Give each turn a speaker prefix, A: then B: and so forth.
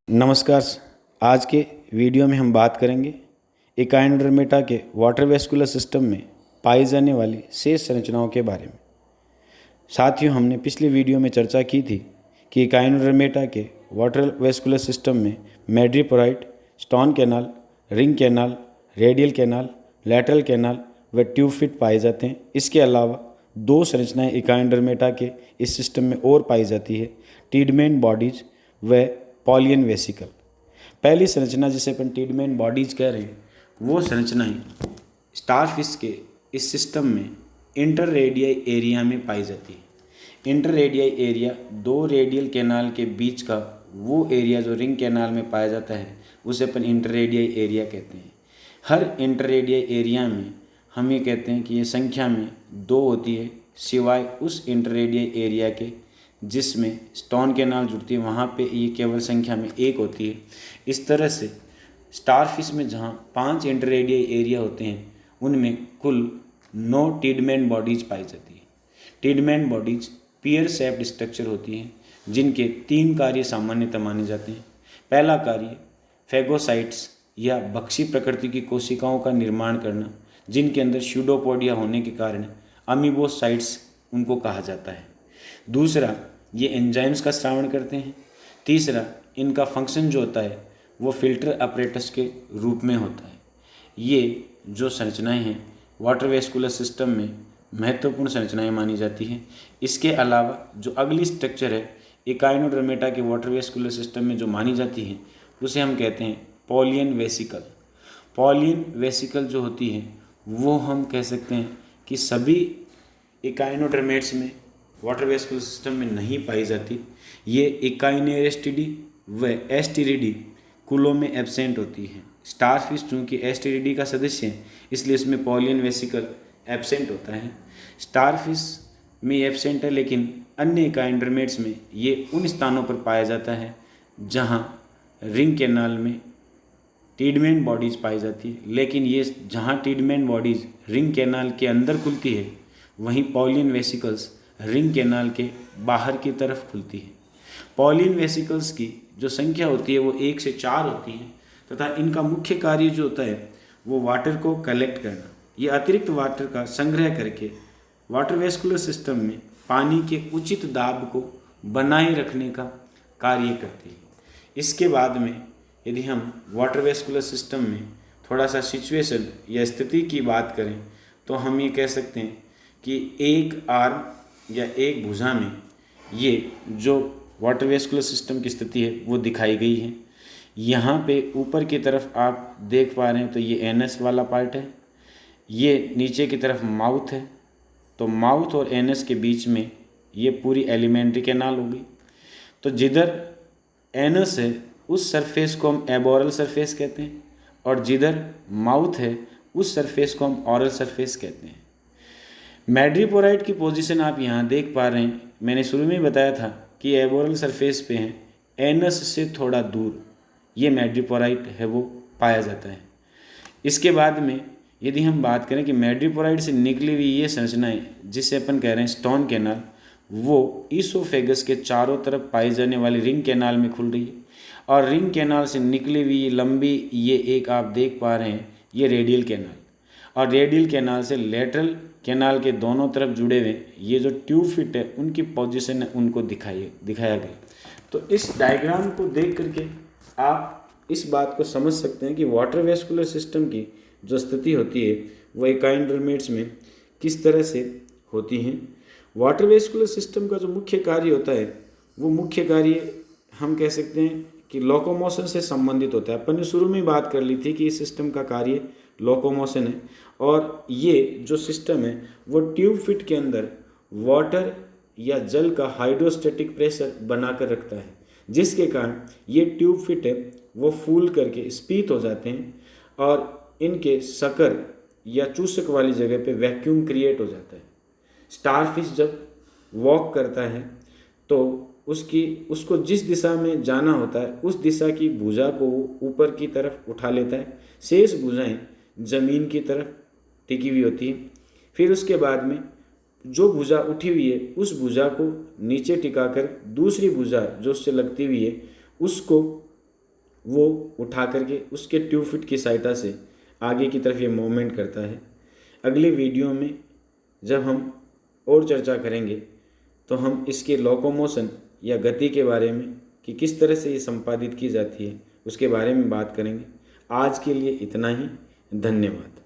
A: नमस्कार। आज के वीडियो में हम बात करेंगे एकाइनोडर्मेटा के वाटर वेस्कुलर सिस्टम में पाई जाने वाली शेष संरचनाओं के बारे में। साथियों, हमने पिछले वीडियो में चर्चा की थी कि एकाइनोडर्मेटा के वाटर वेस्कुलर सिस्टम में मैड्रीपोराइट, stone canal, ring canal, radial canal, lateral canal व ट्यूब फिट पाए जाते हैं। इसके अलावा दो संरचनाएं एकाइनोडर्मेटा के इस सिस्टम में और पाई जाती है, टीडमेंट बॉडीज व पॉलियन वेसिकल। पहली संरचना जिसे अपन टीडमेंट बॉडीज कह रहे हैं, वो संरचनाएं स्टारफिश के इस सिस्टम में इंटररेडियाई एरिया में पाई जाती है। इंटररेडियाई एरिया दो रेडियल कैनाल के बीच का वो एरिया जो रिंग कैनाल में पाया जाता है, उसे अपन इंटररेडियाई एरिया कहते हैं। हर इंटररेडियाई एरिया में हम ये कहते हैं कि ये संख्या में दो होती है, सिवाय उस इंटररेडियाई एरिया के जिसमें स्टोन कैनाल जुड़ती है, वहाँ पे ये केवल संख्या में एक होती है। इस तरह से स्टारफिश में जहाँ 5 इंटररेडियाई एरिया होते हैं, उनमें कुल 9 टीडमेंट बॉडीज पाई जाती है। टीडमेंट बॉडीज पियर शेप्ड स्ट्रक्चर होती हैं, जिनके 3 कार्य सामान्यतः माने जाते हैं। पहला कार्य फेगोसाइट्स या भक्षी प्रकृति की कोशिकाओं का निर्माण करना, जिनके अंदर स्यूडोपोडिया होने के कारण अमीबोसाइट्स उनको कहा जाता है। दूसरा, ये एंजाइम्स का स्रावण करते हैं। तीसरा, इनका फंक्शन जो होता है वो फिल्टर अपरेटस के रूप में होता है। ये जो संरचनाएं हैं वाटर वेस्कुलर सिस्टम में महत्वपूर्ण संरचनाएं मानी जाती हैं। इसके अलावा जो अगली स्ट्रक्चर है एकाइनोडर्मेटा के वाटर वेस्कुलर सिस्टम में जो मानी जाती है, उसे हम कहते हैं पॉलियन वेसिकल। पॉलियन वेसिकल जो होती है वो हम कह सकते हैं कि सभी एकाइनोडर्मेट्स में वाटर वेस्कुलर सिस्टम में नहीं पाई जाती। ये एकाइनेरेस्टिडी व एस्टेरिडी कुलों में एब्सेंट होती है। स्टारफिश चूँकि एस्टेरिडी का सदस्य है, इसलिए इसमें पॉलियन वेसिकल एब्सेंट होता है। स्टारफिश में एब्सेंट है, लेकिन अन्य एकाइनोडर्मेट्स में ये उन स्थानों पर पाया जाता है जहाँ रिंग कैनाल में टीडमेंट बॉडीज पाई जाती है। लेकिन ये जहाँ टीडमेंट बॉडीज रिंग कैनाल के अंदर खुलती है, वहीं पॉलियन वेसिकल्स रिंग कैनाल के बाहर की तरफ खुलती है। पॉलियन वेसिकल्स की जो संख्या होती है वो 1 से 4 होती है, तथा इनका मुख्य कार्य जो होता है वो वाटर को कलेक्ट करना। ये अतिरिक्त वाटर का संग्रह करके वाटर वेस्कुलर सिस्टम में पानी के उचित दाब को बनाए रखने का कार्य करती है। इसके बाद में यदि हम वाटर वेस्कुलर सिस्टम में थोड़ा सा सिचुएशन या स्थिति की बात करें, तो हम ये कह सकते हैं कि एक आर्म या एक भुजा में ये जो वाटर वेस्कुलर सिस्टम की स्थिति है वो दिखाई गई है। यहाँ पे ऊपर की तरफ आप देख पा रहे हैं तो ये एनस वाला पार्ट है, ये नीचे की तरफ माउथ है। तो माउथ और एनस के बीच में ये पूरी एलिमेंट्री कैनाल होगी। तो जिधर एनस है उस सरफेस को हम एबोरल सरफेस कहते हैं, और जिधर माउथ है उस सरफेस को हम ऑरल सरफेस कहते हैं। मैड्रीपोराइट की पोजीशन आप यहाँ देख पा रहे हैं। मैंने शुरू में ही बताया था कि एबोरल सरफेस पे हैं, एनस से थोड़ा दूर ये मैड्रीपोराइट है वो पाया जाता है। इसके बाद में यदि हम बात करें कि मैड्रीपोराइट से निकली हुई ये संरचनाएं जिसे अपन कह रहे हैं स्टोन कैनाल, वो ईसोफेगस के चारों तरफ पाई जाने वाली रिंग कैनाल में खुल रही है। और रिंग कैनाल से निकली हुई लंबी ये एक आप देख पा रहे हैं ये रेडियल कैनाल, और रेडियल कैनाल से लेटरल कैनाल के दोनों तरफ जुड़े हुए ये जो ट्यूब फिट है उनकी पोजीशन है उनको दिखाया गया। तो इस डायग्राम को देख करके आप इस बात को समझ सकते हैं कि वाटर वेस्कुलर सिस्टम की जो स्थिति होती है वो एकाइनोडर्मेट्स में किस तरह से होती हैं। वाटर वेस्कुलर सिस्टम का जो मुख्य कार्य होता है वो मुख्य कार्य हम कह सकते हैं कि लोकोमोशन से संबंधित होता है। अपन ने शुरू में बात कर ली थी कि इस सिस्टम का कार्य लोकोमोशन है, और ये जो सिस्टम है वो ट्यूब फिट के अंदर वाटर या जल का हाइड्रोस्टैटिक प्रेशर बनाकर रखता है, जिसके कारण ये ट्यूब फिट है वो फूल करके स्पीत हो जाते हैं, और इनके शकर या चूसक वाली जगह पे वैक्यूम क्रिएट हो जाता है। स्टारफिश जब वॉक करता है तो उसको जिस दिशा में जाना होता है उस दिशा की भुजा को वो ऊपर की तरफ उठा लेता है। शेष भुजाएं ज़मीन की तरफ टिकी हुई होती है। फिर उसके बाद में जो भुजा उठी हुई है उस भुजा को नीचे टिकाकर दूसरी भुजा जो उससे लगती हुई है उसको वो उठा करके उसके ट्यूब फिट की सहायता से आगे की तरफ ये मूवमेंट करता है। अगले वीडियो में जब हम और चर्चा करेंगे तो हम इसके लोकोमोशन या गति के बारे में कि किस तरह से ये संपादित की जाती है उसके बारे में बात करेंगे। आज के लिए इतना ही। धन्यवाद।